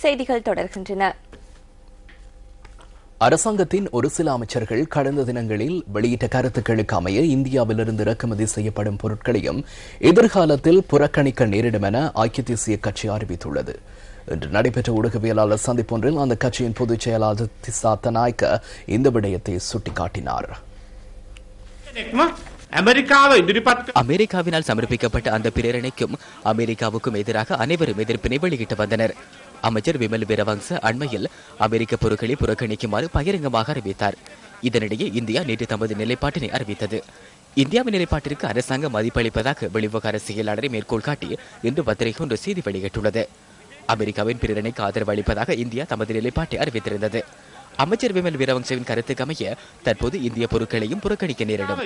செய்திகள் தொடர்கின்றன. அரசாங்கத்தின் ஒரு சில அமைச்சர்கள் கடந்த தினங்களில் வெளியிட்ட கருத்துக்களுக்கு அமைய இந்தியாவிலிருந்து இறக்குமதி செய்யப்படும் பொருட்களையும் எதிர்காலத்தில் புறக்கணிக்க நேரிடும் என ஐக்கிய தேசிய கட்சி அறிவித்துள்ளது. இன்று நடைபெற்ற ஊடகவியலாளர் சந்திப்பொன்றில் அந்த கட்சியின் பொதுச் செயலாளர் திசா தநாயக்க இந்த விடயத்தை சுட்டிக்காட்டினார். அமெரிக்காவினால் சமர்ப்பிக்கப்பட்ட அந்த பிரேரணைக்கும் அமெரிக்காவுக்கும் எதிராக அனைவரும் எதிர்ப்பினை வெளியிட்டு வந்தனர். அமைச்சர் விமல் வீரவங்ச அண்மையில் அமெரிக்க பொருட்களை புறக்கணிக்குமாறு பகிரங்கமாக அறிவித்தார். இதனிடையே இந்தியா நேற்று தமது நிலைப்பாட்டினை அறிவித்தது. இந்தியாவின் நிலைப்பாட்டிற்கு அரசாங்கம் மதிப்பளிப்பதாக வெளிவிவகார செயலாளரை மேற்கோள் காட்டி இன்று பத்திரிகை ஒன்று செய்தி வெளியிட்டுள்ளது. அமெரிக்காவின் பிரேரணைக்கு ஆதரவு அளிப்பதாக இந்தியா தமது நிலைப்பாட்டை அறிவித்திருந்தது. அமைச்சர் விமல் வீரவங்சவின் கருத்துக்கு அமைய தற்போது இந்திய பொருட்களையும் புறக்கணிக்க நேரிடும்.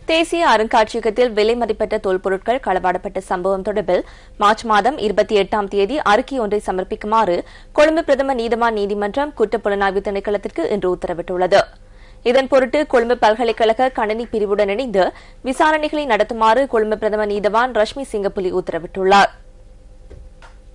தேசிய அருங்காட்சியகத்தில் விலை மதிப்பற்ற தொல்பொருட்கள் களவாடப்பட்ட சம்பவம் தொடர்பில் மார்ச் மாதம் 28ஆம் தேதி அறிக்கை ஒன்றை சமர்ப்பிக்குமாறு கொழும்பு பிரதம நீதவான் நீதிமன்றம் குற்றப்புலனாய்வு திணைக்களத்திற்கு இன்று உத்தரவிட்டுள்ளது. இதன் பொருட்டு கொழும்பு பல்கலைக்கழக கணினி பிரிவுடன் இணைந்து விசாரணைகளை நடத்துமாறு கொழும்பு பிரதம நீதவான் ரஷ்மி சிங்கப்புலி உத்தரவிட்டுள்ளார்.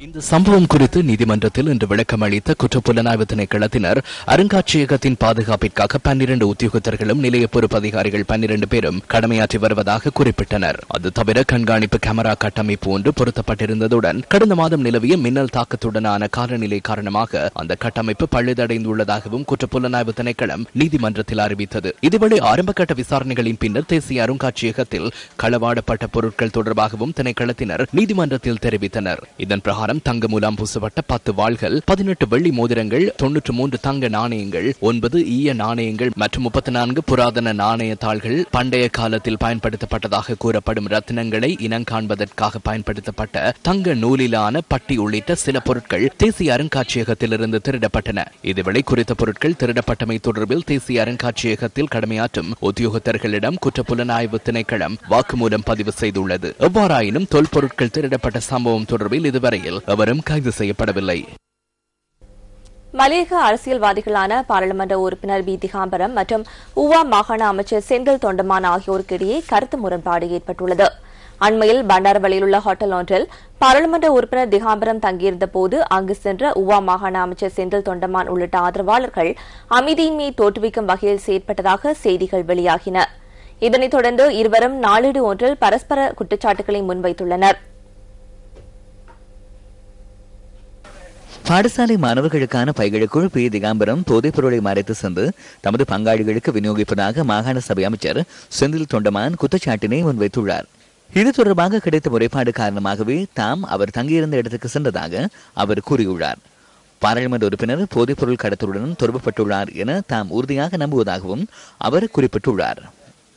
இந்த சம்பவம் குறித்து நீதிமன்றத்தில் இன்று விளக்கம் அளித்த குற்றப்புலனாய்வு திணைக்களத்தினர் அருங்காட்சியகத்தின் பாதுகாப்பிற்காக 12 உத்தியோகத்தர்களும் நிலைய பொறுப்பு அதிகாரிகள் 12 பேரும் கடமையாற்றி வருவதாக குறிப்பிட்டனர். அது தவிர கண்காணிப்பு கேமரா கட்டமைப்பு ஒன்று பொருத்தப்பட்டிருந்ததுடன் கடந்த மாதம் நிலவிய மின்னல் தாக்கத்துடனான காலநிலை காரணமாக அந்த கட்டமைப்பு பழுதடைந்துள்ளதாகவும் குற்றப்புலனாய்வு திணைக்களம் நீதிமன்றத்தில் அறிவித்தது. இதுவரை ஆரம்பகட்ட விசாரணைகளின் பின்னர் தேசிய அருங்காட்சியகத்தில் களவாடப்பட்ட பொருட்கள் தொடர்பாகவும் திணைக்களத்தினர் நீதிமன்றத்தில் தெரிவித்தனர். இதன் பிரகாரம் தங்க மூலம் பூசப்பட்ட 10 வாள்கள், 18 வெள்ளி மோதிரங்கள், 93 தங்க நாணயங்கள், 9 ஈய நாணயங்கள் மற்றும் 34 புராதன நாணய தாள்கள், பண்டைய காலத்தில் பயன்படுத்தப்பட்டதாக கூறப்படும் ரத்தினங்களை இனங்காண்பதற்காக பயன்படுத்தப்பட்ட தங்க நூலிலான பட்டி உள்ளிட்ட சில பொருட்கள் தேசிய அருங்காட்சியகத்திலிருந்து திருடப்பட்டன. இதுவேளை குறித்த பொருட்கள் திருடப்பட்டமை தொடர்பில் தேசிய அருங்காட்சியகத்தில் கடமையாற்றும் உத்தியோகத்தர்களிடம் குற்றப்புலனாய்வு திணைக்களம் வாக்குமூலம் பதிவு செய்துள்ளது. எவ்வாறாயினும் தொல்பொருட்கள் திருடப்பட்ட சம்பவம் தொடர்பில் இதுவரையில் அவரும் கைது செய்யப்படவில்லை. மலையக அரசியல்வாதிகளான பாராளுமன்ற உறுப்பினர் பி திகாம்பரம் மற்றும் ஊவா மாகாண அமைச்சர் செந்தில் தொண்டமான் ஆகியோருக்கு இடையே கருத்து முரண்பாடு ஏற்பட்டுள்ளது. அண்மையில் பண்டாரவளியில் உள்ள ஹோட்டல் ஒன்றில் பாராளுமன்ற உறுப்பினர் திகாம்பரம் தங்கியிருந்த போது அங்கு சென்ற ஊவா மாகாண அமைச்சர் செந்தில் தொண்டமான் உள்ளிட்ட ஆதரவாளர்கள் அமைதியின்மையை தோற்றுவிக்கும் வகையில் செயற்பட்டதாக செய்திகள் வெளியாகின. இதனைத் தொடர்ந்து இருவரும் நாளேடு ஒன்றில் பரஸ்பர குற்றச்சாட்டுகளை முன்வைத்துள்ளனர். பாடசாலை மாணவர்களுக்கான பைகளுக்குள் பி திகாம்பரம் போதைப் பொருளை மறைத்து சென்று தமது பங்காளிகளுக்கு விநியோகிப்பதாக மாகாண சபை அமைச்சர் செந்தில் தொண்டமான் குற்றச்சாட்டினை முன்வைத்துள்ளார். இது தொடர்பாக கிடைத்த முறைப்பாடு காரணமாகவே தாம் அவர் தங்கியிருந்த இடத்துக்கு சென்றதாக அவர் கூறியுள்ளார். பாராளுமன்ற உறுப்பினர் போதைப் பொருள் கடத்தலுடன் தொடர்புபட்டுள்ளார் என தாம் உறுதியாக நம்புவதாகவும் அவர் குறிப்பிட்டுள்ளார்.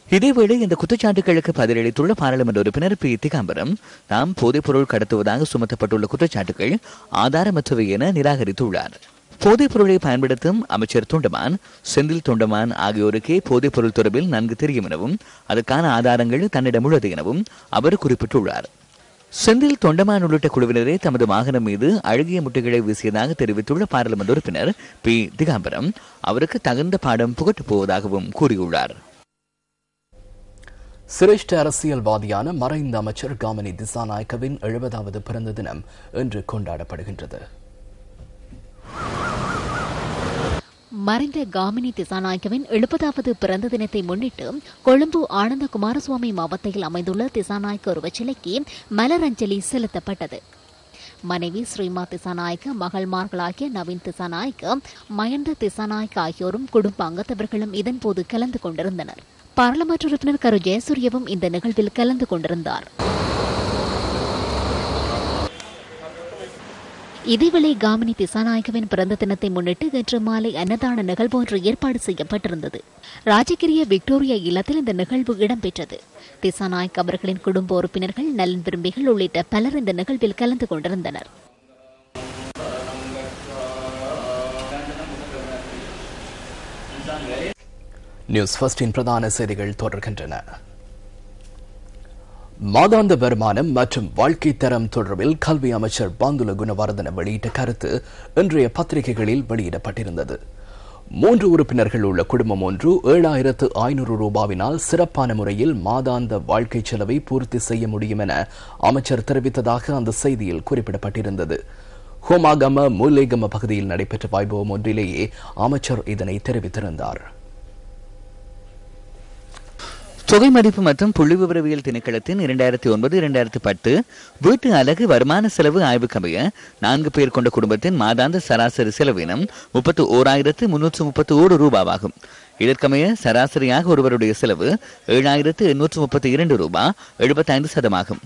இதேவேளை இந்த குற்றச்சாட்டுகளுக்கு பதிலளித்துள்ள பாராளுமன்ற உறுப்பினர் பி திகாம்பரம் தாம் போதைப் பொருள் கடத்துவதாக சுமத்தப்பட்டுள்ள குற்றச்சாட்டுகள் ஆதாரமற்றவை என நிராகரித்துள்ளார். போதைப் பொருளை பயன்படுத்தும் அமைச்சர் தொண்டமான், செந்தில் தொண்டமான் ஆகியோருக்கே போதைப் பொருள் தொடர்பில் நன்கு தெரியும் எனவும் அதற்கான ஆதாரங்கள் தன்னிடம் உள்ளது எனவும் அவர் குறிப்பிட்டுள்ளார். செந்தில் தொண்டமான் உள்ளிட்ட குழுவினரே தமது வாகனம் மீது அழுகிய முட்டைகளை வீசியதாக தெரிவித்துள்ள பாராளுமன்ற உறுப்பினர் பி திகாம்பரம் அவருக்கு தகுந்த பாடம் புகட்டப் போவதாகவும் கூறியுள்ளார். சிரேஷ்ட அரசியல்வாதியான மறைந்த அமைச்சர் காமினி திசாநாயக்கவின் 70வது பிறந்த தினம் இன்று கொண்டாடப்படுகின்றது. மறைந்த காமினி திசாநாயக்கவின் 70வது பிறந்த தினத்தை முன்னிட்டு கொழும்பு ஆனந்த குமாரசுவாமி மாவட்டத்தில் அமைந்துள்ள திசாநாயக்க உருவச்சிலைக்கு மலரஞ்சலி செலுத்தப்பட்டது. மனைவி ஸ்ரீமா திசாநாயக்க, மகள்மார்களாகிய நவீன் திசாநாயக்க, மயந்த திசாநாயக்க ஆகியோரும் குடும்ப அங்கத்தவர்களும் இதன்போது கலந்து கொண்டிருந்தனர். பாராளுமன்ற உறுப்பினர் கரு ஜெயசூரியவும் இந்த நிகழ்வில் கலந்து கொண்டிருந்தார். இதேவேளை காமினி திசாநாயக்கவின் பிறந்த தினத்தை முன்னிட்டு இன்று மாலை அன்னதான நிகழ்வு ஒன்று ஏற்பாடு செய்யப்பட்டிருந்தது. ராஜகிரிய விக்டோரியா இல்லத்தில் இந்த நிகழ்வு இடம்பெற்றது. திசாநாயக் அவர்களின் குடும்ப உறுப்பினர்கள், நலன் விரும்பிகள் உள்ளிட்ட பலர் இந்த நிகழ்வில் கலந்து கொண்டிருந்தனர். நியூஸ் ஃபர்ஸ்டின் பிரதான செய்திகள் தொடர்கின்றன. மாதாந்த வருமானம் மற்றும் வாழ்க்கை தரம் தொடர்பில் கல்வி அமைச்சர் பந்துல குணவர்தன வெளியிட்ட கருத்து இன்றைய பத்திரிகைகளில் வெளியிடப்பட்டிருந்தது. 3 உறுப்பினர்கள் உள்ள குடும்பம் ஒன்று 7,500 ரூபாவினால் சிறப்பான முறையில் மாதாந்த வாழ்க்கை செலவை பூர்த்தி செய்ய முடியும் என அமைச்சர் தெரிவித்ததாக அந்த செய்தியில் குறிப்பிடப்பட்டிருந்தது. ஹோமாகம மூலேகம பகுதியில் நடைபெற்ற வைபவம் ஒன்றிலேயே அமைச்சர் இதனை தெரிவித்திருந்தார். தொகை மதிப்பு மற்றும் புள்ளி விவரவியல் திணைக்களத்தின் 2009-2010 வீட்டு அலகு வருமான செலவு ஆய்வுக்கமைய 4 பேர் கொண்ட குடும்பத்தின் மாதாந்த சராசரி செலவினம் 31,331 ரூபாவாகும். இதற்கமைய சராசரியாக ஒருவருடைய செலவு 7,832 ரூபாய் 75%.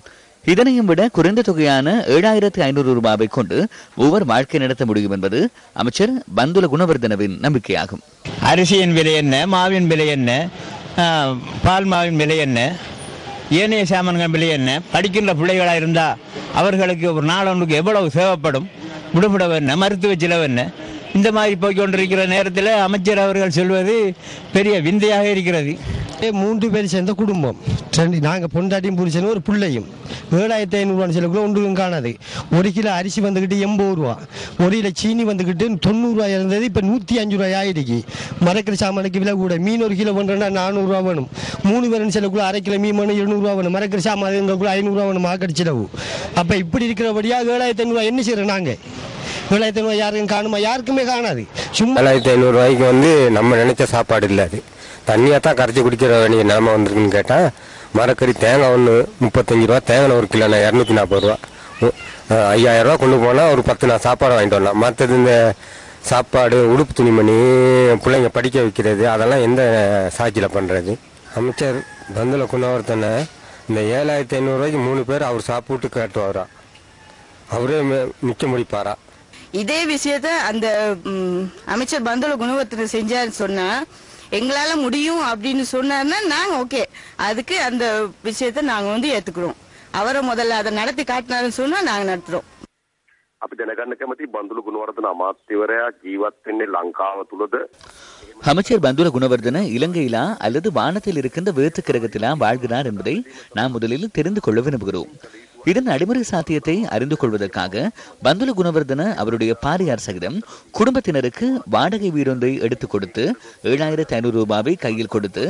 இதனையும் விட குறைந்த தொகையான 7,500 ரூபாவை கொண்டு ஒவ்வொரு வாழ்க்கை நடத்த முடியும் என்பது அமைச்சர் பந்துல குணவர்தனவின் நம்பிக்கையாகும். அரிசியின் விலை என்ன, மாவின் விலை என்ன, பால் மாவின் விலை என்ன, ஏனைய சாமான்கள் விலை என்ன, படிக்கின்ற பிள்ளைகளாக இருந்தால் அவர்களுக்கு ஒரு நாள் ஒன்றுக்கு எவ்வளவு தேவைப்படும், விடுபட என்ன, மருத்துவ செலவு என்ன, இந்த மாதிரி போய்கொண்டிருக்கிற நேரத்தில் அமைச்சர் அவர்கள் சொல்வது பெரிய விந்தையாக இருக்கிறது. 3 பேர் சேர்ந்த குடும்பம், நாங்கள் பொண்டாட்டியும் புரிச்சனும் ஒரு பிள்ளையும் 7,500 செலவுக்குள்ள ஒன்றும் காணாது. 1 கிலோ அரிசி வந்துக்கிட்டு 80 ரூபா, 1 கிலோ சீனி வந்துக்கிட்டு 90 ரூபாய் இருந்தது, இப்போ 105 ரூபாய் ஆயிடுச்சு. மரக்கிற சாமானுக்கு விலை கூட. மீன் 1 கிலோ பண்ணுறோன்னா 400 ரூபா வேணும். 3 பேரும் செலவுக்குள்ள அரை கிலோ மீன் வேணும் 700 ரூபா வேணும். மரக்கிற சாமான் இருந்தால் 500 ரூபா வேணும் மார்க்கெட் செலவு. அப்போ இப்படி இருக்கிறபடியாக 7,500 என்ன செய்கிறோம் நாங்கள்? 7,500 யாருக்கும் காணுமா? யாருக்குமே காணாது. சும்மா 7,500 ரூபாய்க்கு வந்து நம்ம நினைச்ச சாப்பாடு இல்லை. அது தண்ணியாக தான் கரைச்சி குடிக்கிற வேண்டிய நிலைமை வந்திருக்குன்னு கேட்டால், மரக்கறி தேங்காய் ஒன்று 35 ரூபா, தேங்காய் 1 கிலோ 240 ரூபா, 5,000 ரூபா கொண்டு போனால் ஒரு 10 நாள் சாப்பாடு வாங்கிட்டு வரலாம். மற்றது இந்த சாப்பாடு, உடுப்பு, துணிமணி, பிள்ளைங்க படிக்க வைக்கிறது, அதெல்லாம் எந்த சாட்சியில் பண்ணுறது? அமைச்சர் பந்துல குணவர்தன இந்த 7,500 ரூபாய்க்கு 3 பேர் அவர் சாப்பிட்டு காட்டுவாரா? அவரே மிச்ச முடிப்பாரா? இதே விஷயத்த அந்த அமைச்சர் பந்துல குணவர்தன செஞ்சாருன்னு சொன்னா எங்களால முடியும் அப்படின்னு சொன்னார்னா நாங்க ஓகே, அதுக்கு அந்த விஷயத்த நாங்க ஏத்துக்கிறோம். அவரை முதல்ல அதை நடத்தி காட்டினாருன்னு சொன்னா நாங்க நடத்துறோம். අපි දැනගන්න කැමති බන්දුල ගුණවර්ධන අමාත්‍යවරයා ජීවත් වෙන්නේ ලංකාව තුලද? அமைச்சர் பந்துல குணவர்தன இலங்கையிலா அல்லது வானத்தில் இருக்கின்ற வேற்று கிரகத்திலா வாழ்கிறார் என்பதை நாம் முதலில் தெரிந்து கொள்ள விரும்புகிறோம். இதன் நடைமுறை சாத்தியத்தை அறிந்து கொள்வதற்காக பந்துல குணவர்தன அவருடைய பாரியார் சகிதம் குடும்பத்தினருக்கு வாடகை வீடொன்றை எடுத்துக் கொடுத்து 7,500 ரூபாவை கையில் கொடுத்து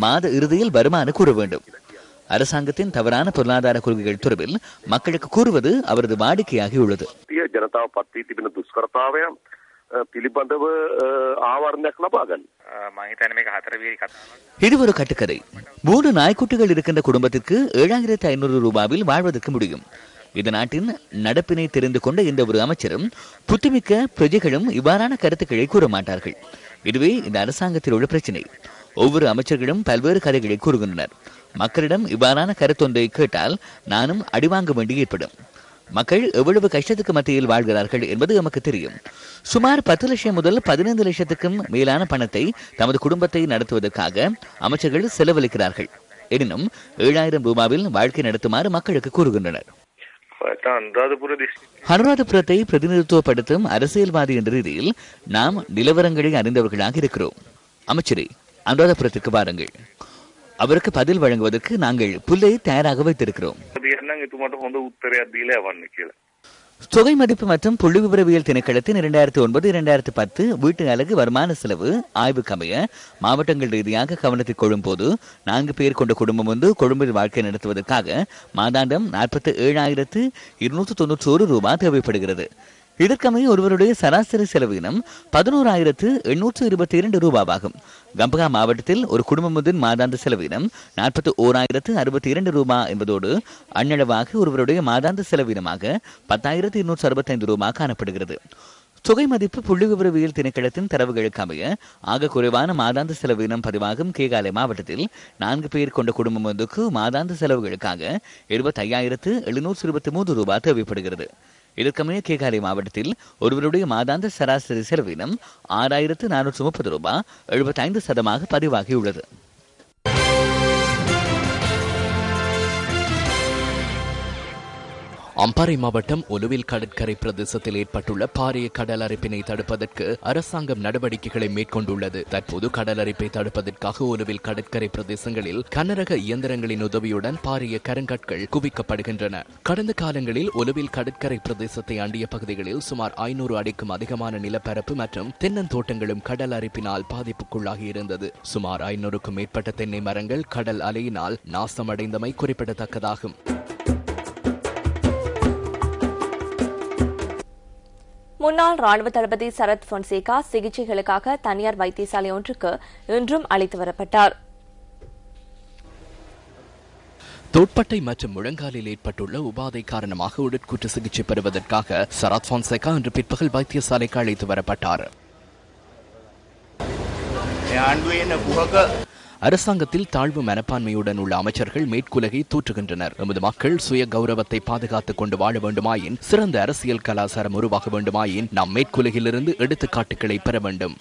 மாத இறுதியில் வருமானம் கூற வேண்டும். அரசாங்கத்தின் தவறான பொருளாதார கொள்கைகள் தொடர்பில் மக்களுக்கு கூறுவது அவரது வாடிக்கையாகியுள்ளது. ජනතාව පත් වී තිබෙන දුෂ්කරතාවය පිළිබඳව ආවරණයක් ලබා ගන්න. මම හිතන්නේ මේක 4 වීරි කතාවක්. இது ஒரு கட்டுக்கதை. 3 நாய்க்குட்டிகள் இருக்கின்ற குடும்பத்திற்கு 7,500 ரூபாவில் வாழ்வதற்கு முடியும். இந்த நாட்டின் நடப்பினை தெரிந்து கொண்ட இந்த ஒரு அமைச்சரும் புத்திமிக்க பிரஜைகளும் இவ்வாறான கருத்துக்களை கூற மாட்டார்கள். இதுவே இந்த அரசாங்கத்தில் உள்ள பிரச்சினை. ஒவ்வொரு அமைச்சர்களும் பல்வேறு கதைகளை கூறுகின்றனர். மக்களிடம் இவ்வாறான கருத்தொன்றை கேட்டால் நானும் அடிவாங்க வேண்டி ஏற்படும். மக்கள் எவ்வளவு கஷ்டத்துக்கு மத்தியில் வாழ்கிறார்கள் என்பது நமக்கு தெரியும். சுமார் 10 லட்சம் முதல் 15 லட்சத்துக்கும் மேலான பணத்தை தமது குடும்பத்தை நடத்துவதற்காக அமைச்சர்கள் செலவழிக்கிறார்கள். எனினும் 7,000 ரூபாவில் வாழ்க்கை நடத்துமாறு மக்களுக்கு கூறுகின்றனர். அனுராதபுரத்தை பிரதிநிதித்துவப்படுத்தும் அரசியல்வாதி என்ற ரீதியில் நாம் நிலவரங்களை அறிந்தவர்களாக இருக்கிறோம். அமைச்சரே, அனுராதபுரத்திற்கு வாருங்கள். அவருக்கு பதில் வழங்குவதற்கு நாங்கள் புல்லை தயாராக வைத்திருக்கிறோம். தொகை மதிப்பு மற்றும் புள்ளி விவரவியல் திணைக்களத்தின் 2009-2010 வீட்டு அலகு வருமான செலவு ஆய்வுக்கமைய மாவட்டங்கள் ரீதியாக கவனத்தில் கொள்ளும் போது 4 பேர் கொண்ட குடும்பம் ஒன்று கொழும்பில் வாழ்க்கை நடத்துவதற்காக மாதாந்தம் 47,291 ரூபாய் தேவைப்படுகிறது. இதற்கமைய ஒருவருடைய சராசரி செலவினம் 11,822 ரூபாவாகும். கம்பகா மாவட்டத்தில் ஒரு குடும்பத்தின் மாதாந்த செலவினம் 41,062 ரூபாய் என்பதோடு அன்னளவாக ஒருவருடைய மாதாந்த செலவினமாக 10,265 ரூபாய் காணப்படுகிறது. தொகை மதிப்பு புள்ளி விவரவியல் திணைக்களத்தின் தரவுகளுக்கு அமைய ஆக குறைவான மாதாந்த செலவினம் பதிவாகும் கேகாலை மாவட்டத்தில் 4 பேர் கொண்ட குடும்பம் ஒன்றுக்கு மாதாந்த செலவுகளுக்காக 75,723 ரூபாய் தேவைப்படுகிறது. இதற்கமைய கேகாலை மாவட்டத்தில் ஒருவருடைய மாதாந்த சராசரி செலவினம் 6,430 ரூபாய் 75% பதிவாகியுள்ளது. அம்பாறை மாவட்டம் ஒலுவில் கடற்கரை பிரதேசத்தில் ஏற்பட்டுள்ள பாரிய கடல் அரிப்பினை தடுப்பதற்கு அரசாங்கம் நடவடிக்கைகளை மேற்கொண்டுள்ளது. தற்போது கடல் அரிப்பை தடுப்பதற்காக ஒலுவில் கடற்கரை பிரதேசங்களில் கனரக இயந்திரங்களின் உதவியுடன் பாரிய கருங்கற்கள் குவிக்கப்படுகின்றன. கடந்த காலங்களில் ஒலுவில் கடற்கரை பிரதேசத்தை அண்டிய பகுதிகளில் சுமார் 500 அடிக்கும் அதிகமான நிலப்பரப்பு மற்றும் தென்னந்தோட்டங்களும் கடல் அரிப்பினால் பாதிப்புக்குள்ளாகி இருந்தது. சுமார் 500க்கும் மேற்பட்ட தென்னை மரங்கள் கடல் அலையினால் நாசமடைந்தமை குறிப்பிடத்தக்கதாகும். முன்னாள் ராணுவ தளபதி சரத் பொன்சேகா சிகிச்சைகளுக்காக தனியார் வைத்தியசாலை ஒன்றுக்கு இன்றும் அழைத்து வரப்பட்டார். தோட்பட்டை மற்றும் முழங்காலில் ஏற்பட்டுள்ள உபாதை காரணமாக உடற்கூற்று சிகிச்சை பெறுவதற்காக சரத் பொன்சேகா இன்று பிற்பகல் வைத்தியசாலைக்கு அழைத்து வரப்பட்டார். அரசாங்கத்தில் தாழ்வு மனப்பான்மையுடன் உள்ள அமைச்சர்கள் மேற்குலகை தூற்றுகின்றனர். எமது மக்கள் சுய கௌரவத்தை பாதுகாத்துக் கொண்டு வாழ வேண்டுமாயின், சிறந்த அரசியல் கலாச்சாரம் உருவாக வேண்டுமாயின் நாம் மேற்குலகிலிருந்து எடுத்துக்காட்டுகளை பெற வேண்டும்.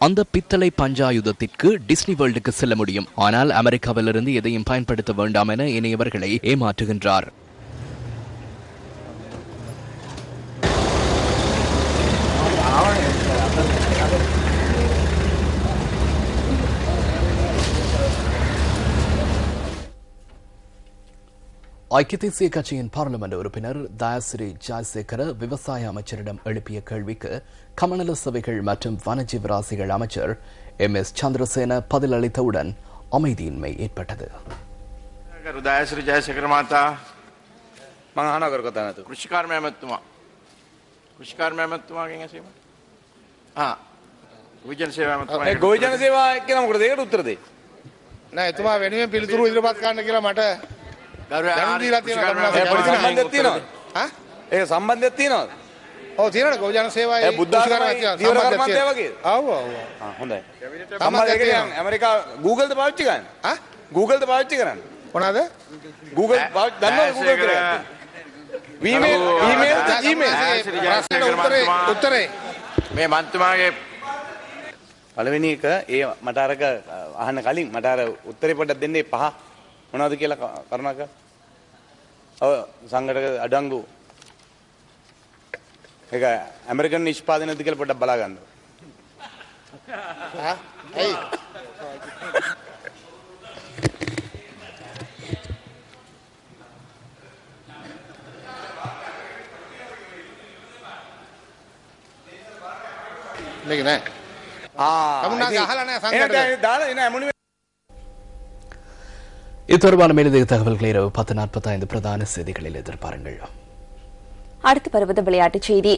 அந்த பித்தளை பஞ்சாயுதத்திற்கு டிஸ்னி வேர்ல்டுக்கு செல்ல முடியும், ஆனால் அமெரிக்காவிலிருந்து எதையும் பயன்படுத்த வேண்டாம் என இணையவர்களை ஏமாற்றுகின்றார். ஐக்கிய தேசிய கட்சியின் பாராளுமன்ற உறுப்பினர் தயாசிறி ஜெயசேகர விவசாய அமைச்சரிடம் எழுப்பிய கேள்விக்கு கமநல சபைகள் மற்றும் வனஜீவராசிகள் அமைச்சர் MS சந்திரசேன பதிலளித்தவுடன் அமைதியின்மை ஏற்பட்டது. தயாசிறி ஜெயசேகர மாதா कृषिकार ගෝජන සේවා එක්කන මොකද ඒකට උත්තර දෙයි නෑ එතුමා වෙනුවෙන් පිළිතුරු ඉදිරිපත් කරන්න කියලා මට දැනුම් දීලා තියෙනවා සම්බන්ධයක් තියෙනවද ඒක සම්බන්ධයක් තියෙනවද ඔව් තියෙනවා ගෝජන සේවාවේ සම්බන්ධයක් වගේ ආව හොඳයි සම්බන්ධයක් ඇමරිකා Google ද පාවිච්චි කරන්නේ Google ද පාවිච්චි කරන්නේ මොනවාද Google දන්නවද Google කියලා ඊමේල් උත්තරේ මේ මන්තුමාගේ පළවෙනි එක ඒ මට අරක අහන්න කලින් මට අර උත්තරේ පොඩ්ඩක් දෙන්නේ පහ මොනවද කියලා කරුණාකර. ඔව් සංගঠක අඩංගු. ඒක ඇමරිකන් නිෂ්පාදනයද කියලා පොඩ්ඩක් බලා ගන්න. ඇයි? මේක නෑ. இது தொடர்பான மேலதிக தகவல்களை இரவு 10:45 பிரதான செய்திகளில் எதிர்பாருங்கள். அடுத்து வருவது விளையாட்டுச் செய்தி.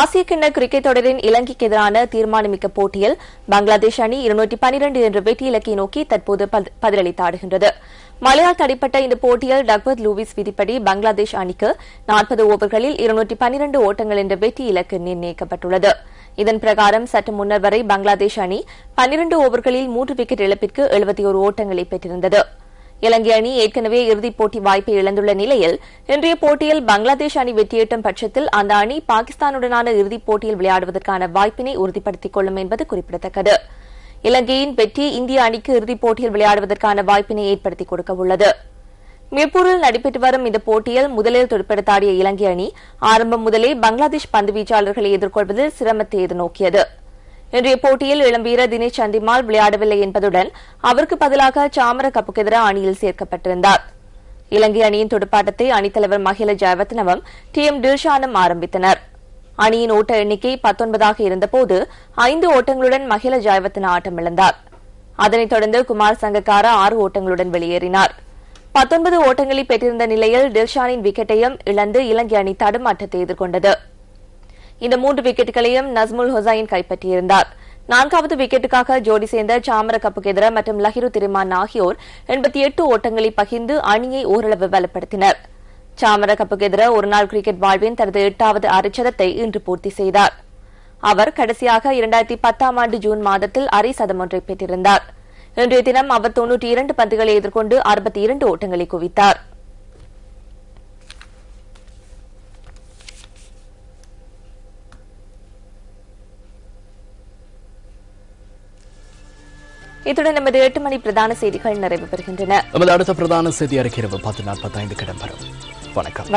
ஆசிய கிண்ண கிரிக்கெட் தொடரின் இலங்கைக்கு எதிரான தீர்மானமிக்க போட்டியில் பங்களாதேஷ் அணி 212 என்ற வெற்றி இலக்கை நோக்கி தற்போது பதிலளித்தாடுகின்றது. மழையால் தடைப்பட்ட இந்த போட்டியில் டக்வர்த் லூவிஸ் விதிப்படி பங்களாதேஷ் அணிக்கு 40 ஓவர்களில் 212 ஓட்டங்கள் என்ற வெற்றி இலக்கு நிர்ணயிக்கப்பட்டுள்ளது. இதன் பிரகாரம் சற்று முன்னர் வரை பங்களாதேஷ் அணி 12 ஓவர்களில் 3 விக்கெட் இழப்பிற்கு 71 ஓட்டங்களை பெற்றிருந்தது. இலங்கை அணி ஏற்கனவே இறுதிப் போட்டி வாய்ப்பை இழந்துள்ள நிலையில் இன்றைய போட்டியில் பங்களாதேஷ் அணி வெற்றியீட்டும் பட்சத்தில் அந்த அணி பாகிஸ்தானுடனான இறுதிப் போட்டியில் விளையாடுவதற்கான வாய்ப்பினை உறுதிப்படுத்திக் கொள்ளும் என்பது குறிப்பிடத்தக்கது. இலங்கையின் வெற்றி இந்திய அணிக்கு இறுதிப் போட்டியில் விளையாடுவதற்கான வாய்ப்பினை ஏற்படுத்திக் கொடுக்க உள்ளது. மிர்பூரில் நடைபெற்று வரும் இந்த போட்டியில் முதலில் துடுப்பெடுத்தாடிய இலங்கை அணி ஆரம்பம் முதலே பங்களாதேஷ் பந்து வீச்சாளர்களை எதிர்கொள்வதில் சிரமத்தை எதிர்நோக்கியது. இன்றைய போட்டியில் இளம்பீரர் தினேஷ் சந்திமால் விளையாடவில்லை என்பதுடன் அவருக்கு பதிலாக சாமர கப்புகெதிரா அணியில் சேர்க்கப்பட்டிருந்தார். இலங்கை அணியின் துடுப்பாட்டத்தை அணித்தலைவர் மஹில ஜெயவர்தனவும் TM டில்ஷானும் ஆரம்பித்தனர். அணியின் ஓட்ட எண்ணிக்கை 19 இருந்தபோது 5 ஓட்டங்களுடன் மஹில ஜெயவர்தன ஆட்டமிழந்தார். அதனைத் தொடர்ந்து குமார் சங்கக்காரா 6 ஓட்டங்களுடன் வெளியேறினார். 19 ஓட்டங்களை பெற்றிருந்த நிலையில் டில்ஷானின் விக்கெட்டையும் இழந்து இலங்கை அணி தடுமாற்றத்தை எதிர்கொண்டது. இந்த 3 விக்கெட்டுகளையும் நஸ்முல் ஹொசைன் கைப்பற்றியிருந்தார். 4வது விக்கெட்டுக்காக ஜோடி சேர்ந்த சாமர கப்புகெதிர மற்றும் லஹிரு திரிமான் ஆகியோர் 88 ஓட்டங்களை பகிர்ந்து அணியை ஓரளவு பலப்படுத்தினர். சாமர கப்புகெதிர ஒருநாள் கிரிக்கெட் வாழ்வின் தனது 8வது அரைச்சதத்தை இன்று பூர்த்தி செய்தார். அவர் கடைசியாக 2010 ஆண்டு ஜூன் மாதத்தில் அரை சதம் ஒன்றை பெற்றிருந்தார். இன்றைய தினம் அவர் 92 பந்துகளை எதிர்கொண்டு 62 ஓட்டங்களை குவித்தார். இத்துடன் நமது 8 மணி பிரதான செய்திகள் நிறைவு பெறுகின்றன. நமது அடுத்த பிரதான செய்தி அறிக்கை 10:45 இடம்பெறும். வணக்கம்.